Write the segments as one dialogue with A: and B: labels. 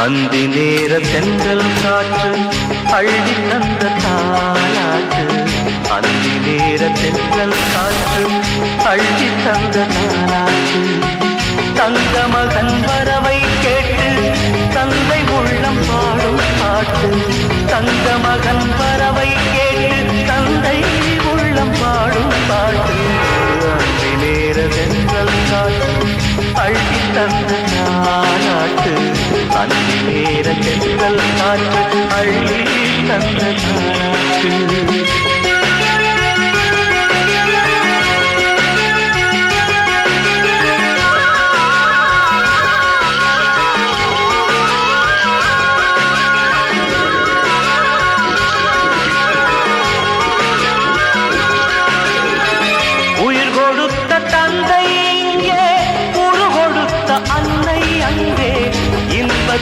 A: அந்தி நேர தென்றல் காற்று அள்ளி தந்த தாலாட்டு. அந்தி நேர தென்றல் காற்று அள்ளி தந்த தாலாட்டு. தங்க மகன் வரவை கேட்டு தந்தை உள்ளம் பாடும் பாட்டு. தங்க மகன் வரவை கேட்டு தந்தை உள்ளம் பாடும் பாட்டு. அந்தி நேர தென்றல் காற்று அள்ளி தந்த தாலாட்டு. அந்தி நேர தென்றல் காற்று அள்ளி தந்த தாலாட்டு.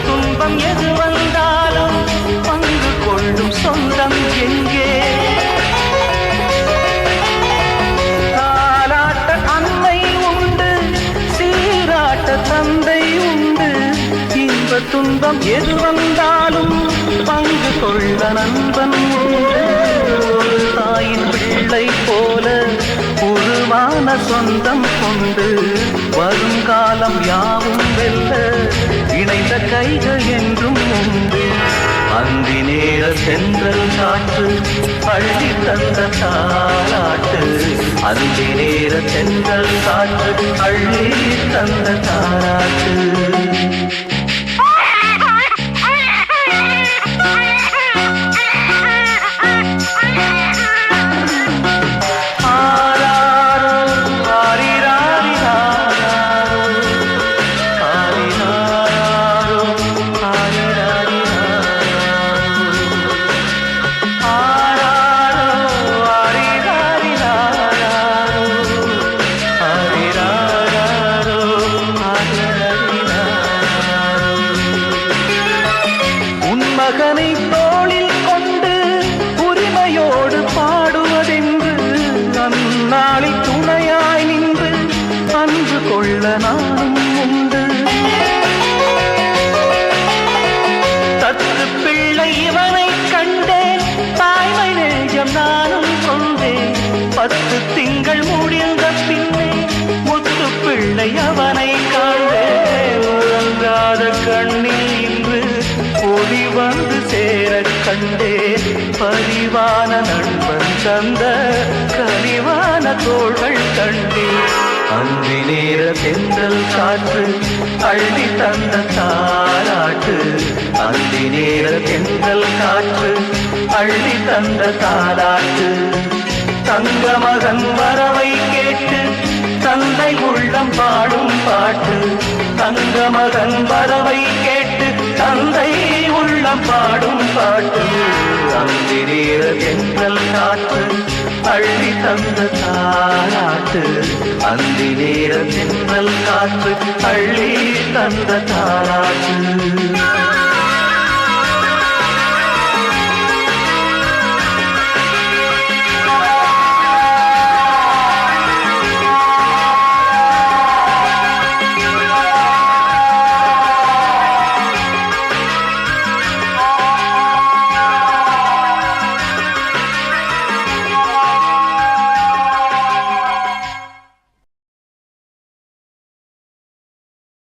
A: துன்பம் எது வந்தாலும் பங்கு கொள்ளும் சொந்தம் எங்கே? தாலாட்ட அன்னை உண்டு, சீராட்ட தந்தை உண்டு. இன்ப துன்பம் எது வந்தாலும் பங்கு கொள்ள நண்பன் உண்டு. ஒரு தாயின் பிள்ளை போல உருவான சொந்தம் கொண்டு வருங்காலம் யாவும் வெல்ல இணைந்த கைகள் என்றும் உண்டு. அந்தி நேர தென்றல் காற்று அள்ளி தந்த தாலாட்டு. அந்தி நேர தென்றல் காற்று அள்ளி தந்த தாலாட்டு. மகனை தோளில் கொண்டு உரிமையோடு பாடுவதென்று அந்நாளில் துணையாய் நின்று அன்பு கொள்ள நானும் உண்டு. தத்து பிள்ளை இவனை கண்டேன், தாய்மை நெஞ்சம் நானும் கொண்டேன். 10 திங்கள் முடிந்த பின்னே முத்து பிள்ளை அவனை காண்டேன். உறங்காத கண்ணில் இன்று ஒளி வந்து சேர கண்டேன். பரிவான நண்பன் தந்த கனிவான தோள்கள் கண்டேன். அந்தி நேர தென்றல் காற்று அள்ளி தந்த தாலாட்டு. அந்தி நேர தென்றல் காற்று அள்ளி தந்த தாலாட்டு. தங்க மகன் வரவை கேட்டு தந்தை உள்ளம் பாடும் பாட்டு. தங்க மகன் வரவை கேட்டு தந்தை உள்ளம் பாடும் பாட்டு. அந்தி நேர தென்றல் காற்று அள்ளி தந்த தாலாட்டு. அந்தி நேர தென்றல் காற்று அள்ளி தந்த தாலாட்டு.